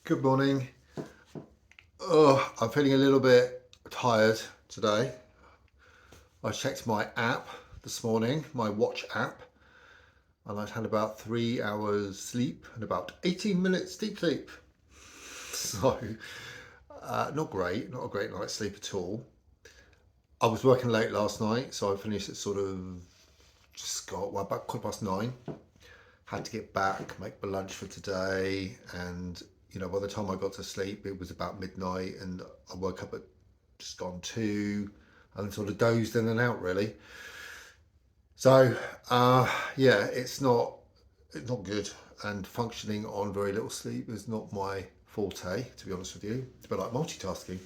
Good morning. Oh, I'm feeling a little bit tired today. I checked my app this morning, my watch app, and I'd had about 3 hours sleep and about 18 minutes deep sleep. So, not great, not a great night's sleep at all. I was working late last night, so I finished at sort of about 9:15. Had to get back, make my lunch for today, and by the time I got to sleep, it was about midnight, and I woke up at just gone two, and sort of dozed in and out really. So, yeah, it's not good, and functioning on very little sleep is not my forte, to be honest with you. It's a bit like multitasking.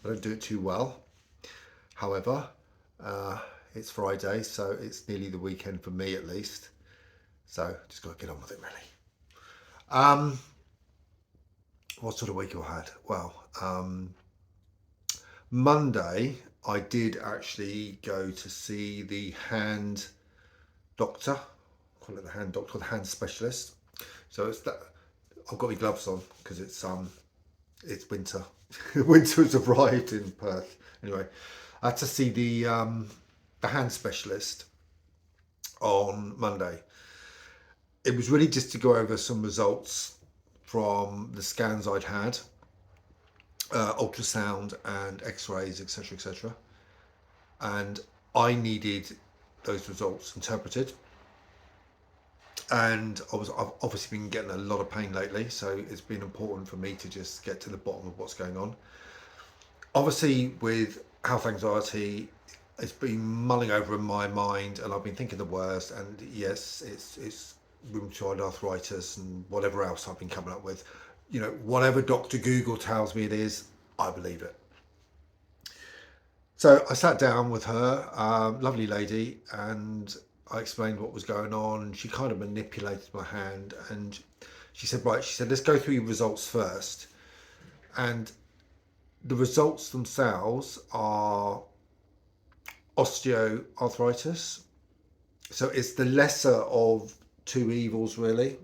I don't do it too well. However, uh, it's Friday, so it's nearly the weekend for me at least. So just got to get on with it really. Um, what sort of week have I had? Well, Monday I did actually go to see the hand doctor. Call it the hand doctor, the hand specialist. So it's that I've got my gloves on because it's winter. Winter has arrived in Perth. Anyway, I had to see the hand specialist on Monday. It was really just to go over some results from the scans I'd had, ultrasound and X-rays, etc., etc. And I needed those results interpreted. And I've obviously been getting a lot of pain lately, so it's been important for me to just get to the bottom of what's going on. Obviously, with health anxiety, it's been mulling over in my mind, and I've been thinking the worst. And yes, it's rheumatoid arthritis and whatever else I've been coming up with. Whatever Dr. Google tells me it is, I believe it. So I sat down with her, lovely lady, and I explained what was going on. She kind of manipulated my hand, and she said, right, she said, let's go through your results first. And the results themselves are osteoarthritis. So it's the lesser of two evils, really.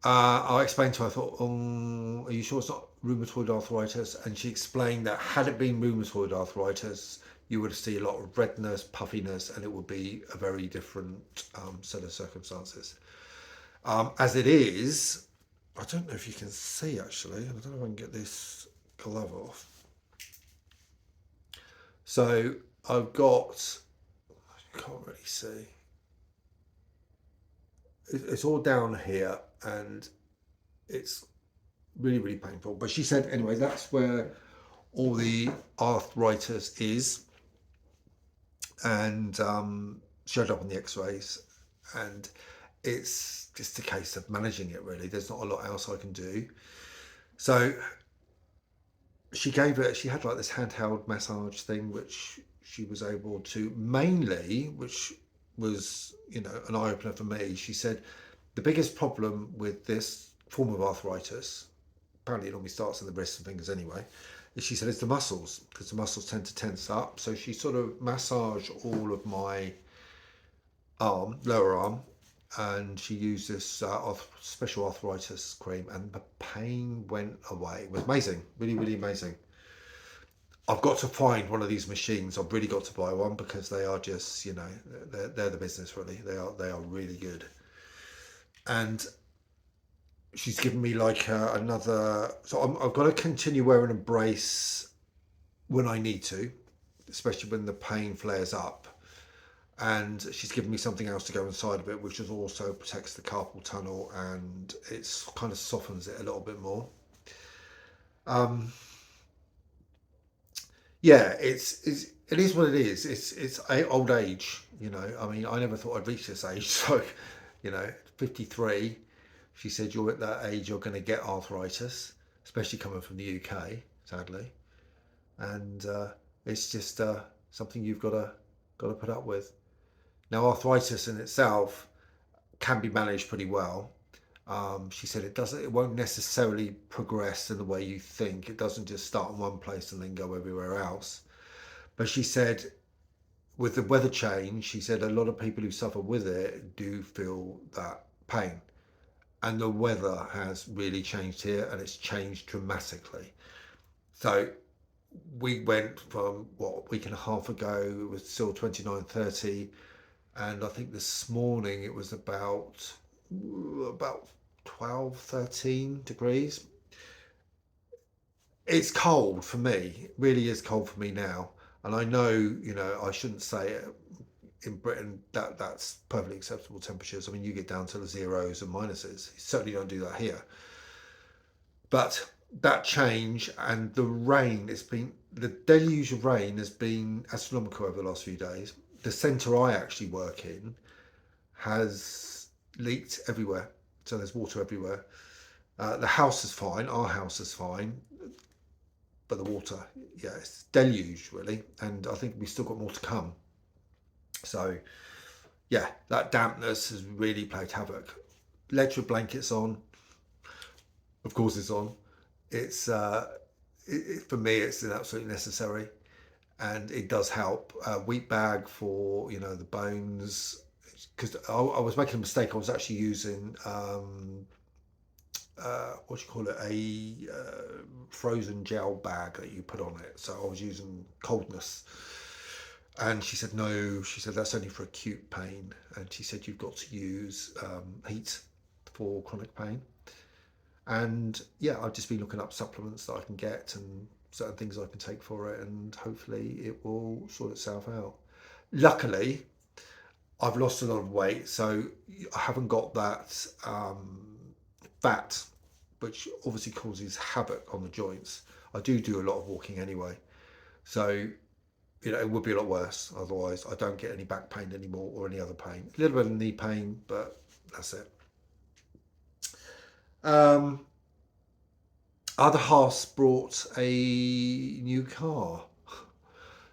I explained to her, I thought, are you sure it's not rheumatoid arthritis? And she explained that had it been rheumatoid arthritis, you would see a lot of redness, puffiness, and it would be a very different set of circumstances. As it is, I don't know if you can see actually. I don't know if I can get this glove off. So I've got, I can't really see. It's all down here, and it's really, really painful. But she said, anyway, that's where all the arthritis is, and showed up on the X-rays, and it's just a case of managing it. Really, there's not a lot else I can do. So she gave it. She had like this handheld massage thing, which she was able to mainly, which was an eye opener for me. She said the biggest problem with this form of arthritis, apparently it normally starts in the wrists and fingers anyway, is she said it's the muscles, because the muscles tend to tense up. So she sort of massaged all of my lower arm, and she used this special arthritis cream, and the pain went away. It was amazing, really, really amazing. I've got to find one of these machines. I've really got to buy one because they are just, they're the business really. They are really good. And she's given me like another. So I've got to continue wearing a brace when I need to, especially when the pain flares up. And she's given me something else to go inside of it, which is also protects the carpal tunnel, and it's kind of softens it a little bit more. Yeah, it is what it is. It's old age. I mean, I never thought I'd reach this age. So, 53. She said you're at that age, you're going to get arthritis, especially coming from the UK, sadly, and it's just something you've got to put up with. Now, arthritis in itself can be managed pretty well. She said it won't necessarily progress in the way you think. It doesn't just start in one place and then go everywhere else. But she said with the weather change, she said a lot of people who suffer with it do feel that pain. and the weather has really changed here, and it's changed dramatically. So we went from what, a week and a half ago, it was still 29, 30, and I think this morning it was about 12, 13 degrees. It's cold for me. It really is cold for me now. And I know, I shouldn't say it in Britain that that's perfectly acceptable temperatures. I mean, you get down to the zeros and minuses. You certainly don't do that here. But that change and the rain, the deluge of rain has been astronomical over the last few days. The centre I actually work in has leaked everywhere. So there's water everywhere. The house is fine. Our house is fine. But the water, yeah, it's deluge really. And I think we've still got more to come. So, yeah, that dampness has really played havoc. Electric blankets on. Of course it's on. It's, for me, it's absolutely necessary. And it does help. Wheat bag for, the bones. Because I was making a mistake. I was actually using what do you call it, a frozen gel bag that you put on it. So I was using coldness, and she said no. She said that's only for acute pain, and she said you've got to use heat for chronic pain. And yeah, I've just been looking up supplements that I can get and certain things I can take for it, and hopefully it will sort itself out. Luckily, I've lost a lot of weight, so I haven't got that fat, which obviously causes havoc on the joints. I do a lot of walking anyway, so it would be a lot worse otherwise. I don't get any back pain anymore or any other pain. A little bit of knee pain, but that's it. Um, Other halves brought a new car,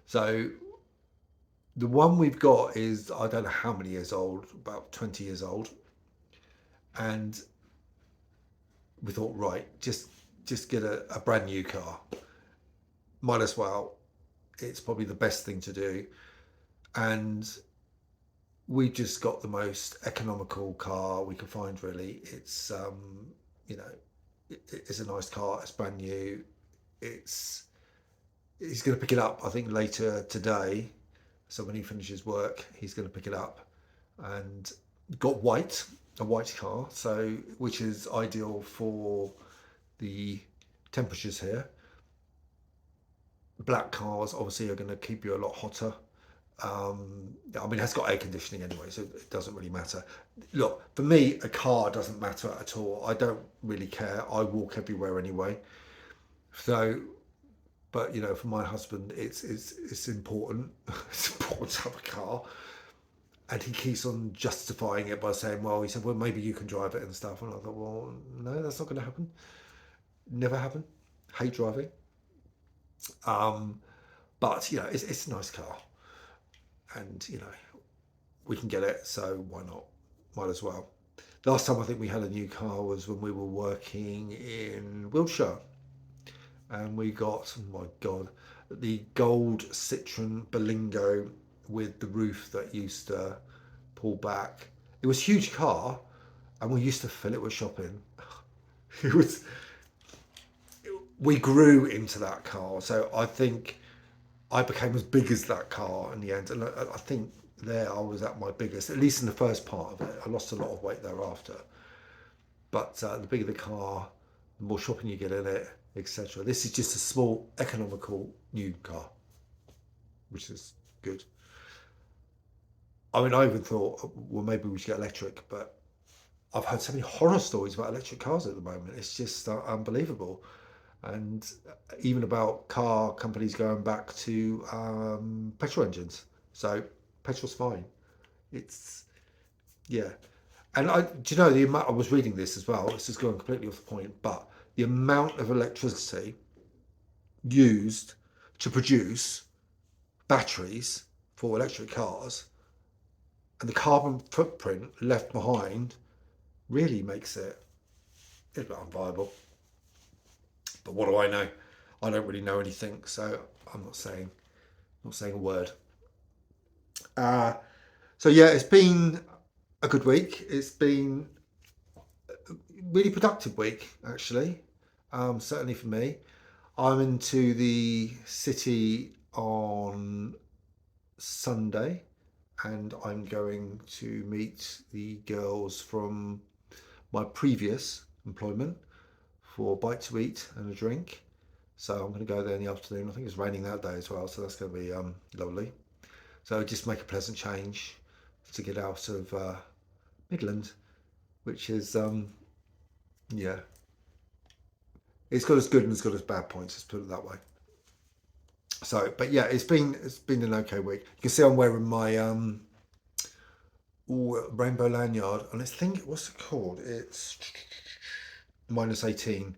so the one we've got is, I don't know how many years old, about 20 years old, and we thought, right, just get a brand new car. Might as well. It's probably the best thing to do. And we just got the most economical car we could find, really. It's you know, it's a nice car. It's brand new. It's He's going to pick it up, I think, later today. So when he finishes work, he's going to pick it up, and got a white car, so which is ideal for the temperatures here. Black cars obviously are going to keep you a lot hotter. I mean, it has got air conditioning anyway, so it doesn't really matter. Look, for me, a car doesn't matter at all. I don't really care. I walk everywhere anyway. So, but for my husband, it's important. It's important to have a car, and he keeps on justifying it by saying, "Well," he said, "well, maybe you can drive it and stuff." And I thought, "Well, no, that's not going to happen. Never happen. Hate driving." Um, but it's a nice car, and we can get it, so why not? Might as well. Last time I think we had a new car was when we were working in Wiltshire, and we got, oh my god, the gold Citroen Berlingo with the roof that used to pull back. It was a huge car, and we used to fill it with shopping. It was We grew into that car, so I think I became as big as that car in the end, and I think there I was at my biggest, at least in the first part of it. I lost a lot of weight thereafter, but the bigger the car, the more shopping you get in it, etc. This is just a small, economical new car, which is good. I mean, I even thought, well, maybe we should get electric, but I've heard so many horror stories about electric cars at the moment. It's just unbelievable. And even about car companies going back to petrol engines. So petrol's fine. It's Yeah. And do you know the amount? I was reading this as well. This is going completely off the point, but the amount of electricity used to produce batteries for electric cars and the carbon footprint left behind really makes it a bit unviable. But what do I know? I don't really know anything, so I'm not saying a word. Uh, so yeah, it's been a good week. It's been really productive week, actually. Certainly for me. I'm into the city on Sunday, and I'm going to meet the girls from my previous employment for a bite to eat and a drink. So I'm going to go there in the afternoon. I think it's raining that day as well, so that's going to be lovely. So just make a pleasant change to get out of Midland, which is yeah, it's got as good and as got as bad points. Let's put it that way. So, but yeah, it's been an okay week. You can see I'm wearing my rainbow lanyard, and I think what's it called? It's -18.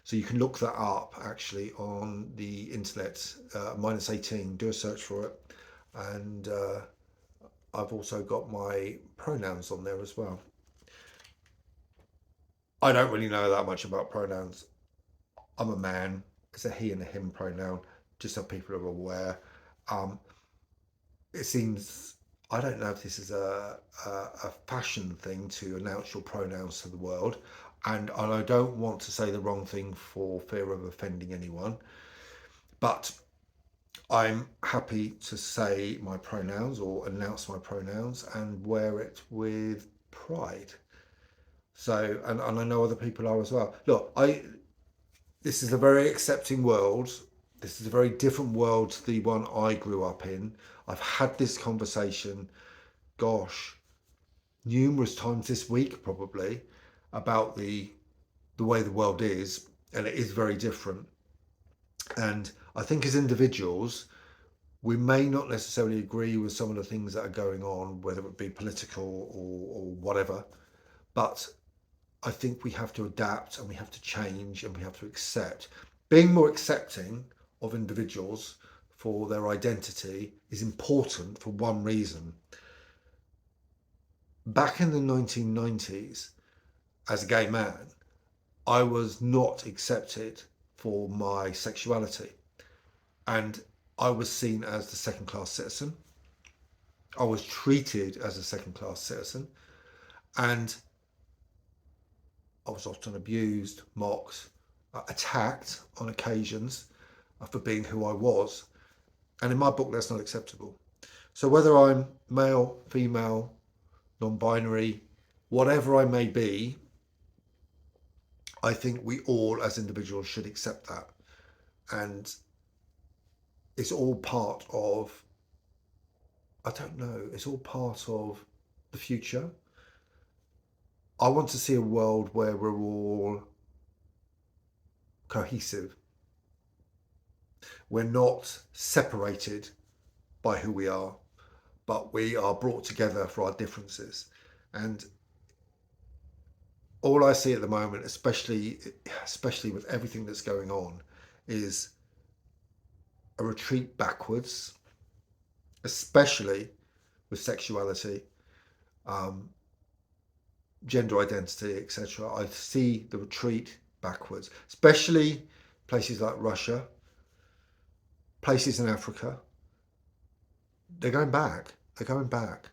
So you can look that up actually on the internet. -18. Do a search for it, and I've also got my pronouns on there as well. I don't really know that much about pronouns. I'm a man. It's a he and a him pronoun, just so people are aware. Um, it seems, I don't know if this is a fashion thing to announce your pronouns to the world, and I don't want to say the wrong thing for fear of offending anyone, but I'm happy to say my pronouns or announce my pronouns and wear it with pride. So, and I know other people are as well. Look, this is a very accepting world. This is a very different world to the one I grew up in. I've had this conversation, gosh, numerous times this week probably, about the way the world is, and it is very different. And I think as individuals, we may not necessarily agree with some of the things that are going on, whether it be political or whatever, but I think we have to adapt and we have to change and we have to accept. Being more accepting of individuals for their identity is important for one reason. Back in the 1990s, as a gay man, I was not accepted for my sexuality, and I was seen as the second class citizen. I was treated as a second class citizen, and I was often abused, mocked, attacked on occasions for being who I was. And in my book, that's not acceptable. So whether I'm male, female, non-binary, whatever I may be, I think we all as individuals should accept that. And it's all part of, I don't know, it's all part of the future. I want to see a world where we're all cohesive. We're not separated by who we are, but we are brought together for our differences. And all I see at the moment, especially with everything that's going on, is a retreat backwards, especially with sexuality, um, gender identity, etc. I see the retreat backwards, especially places like Russia, places in Africa. They're going back. They're going back.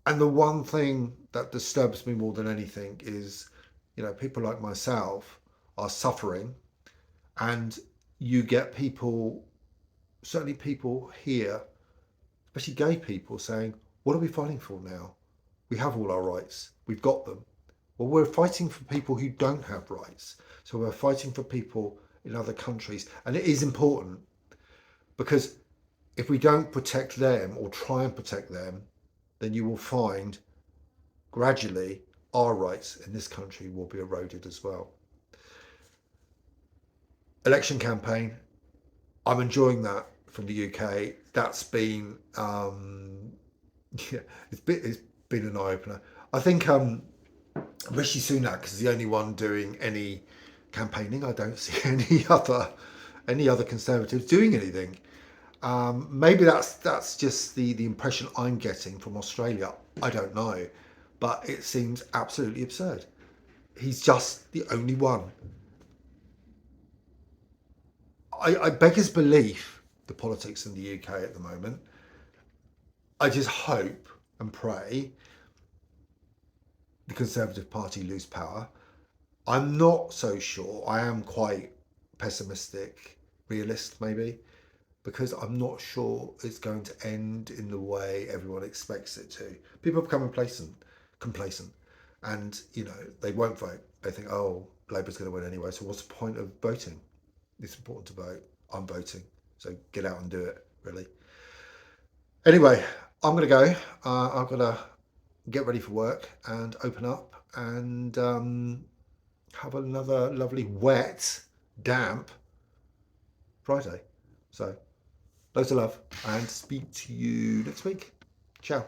And the one thing that disturbs me more than anything is, people like myself are suffering, and you get people, certainly people here, especially gay people, saying, what are we fighting for now? We have all our rights. We've got them. Well, we're fighting for people who don't have rights. So we're fighting for people in other countries. And it is important, because if we don't protect them or try and protect them, then you will find gradually our rights in this country will be eroded as well. Election campaign, I'm enjoying that from the UK. That's been, yeah, it's been an eye opener. I think Rishi Sunak is the only one doing any campaigning. I don't see any other Conservatives doing anything. Maybe that's just the impression I'm getting from Australia. I don't know, but it seems absolutely absurd. He's just the only one. I beg his belief, the politics in the UK at the moment. I just hope and pray the Conservative Party lose power. I'm not so sure. I am quite pessimistic, realist maybe, because I'm not sure it's going to end in the way everyone expects it to. People become complacent, and they won't vote. They think, oh, Labour's going to win anyway. So what's the point of voting? It's important to vote. I'm voting, so get out and do it. Really. Anyway, I'm going to go. I've got to get ready for work and open up and have another lovely wet, damp Friday. So loads of love and speak to you next week. Ciao.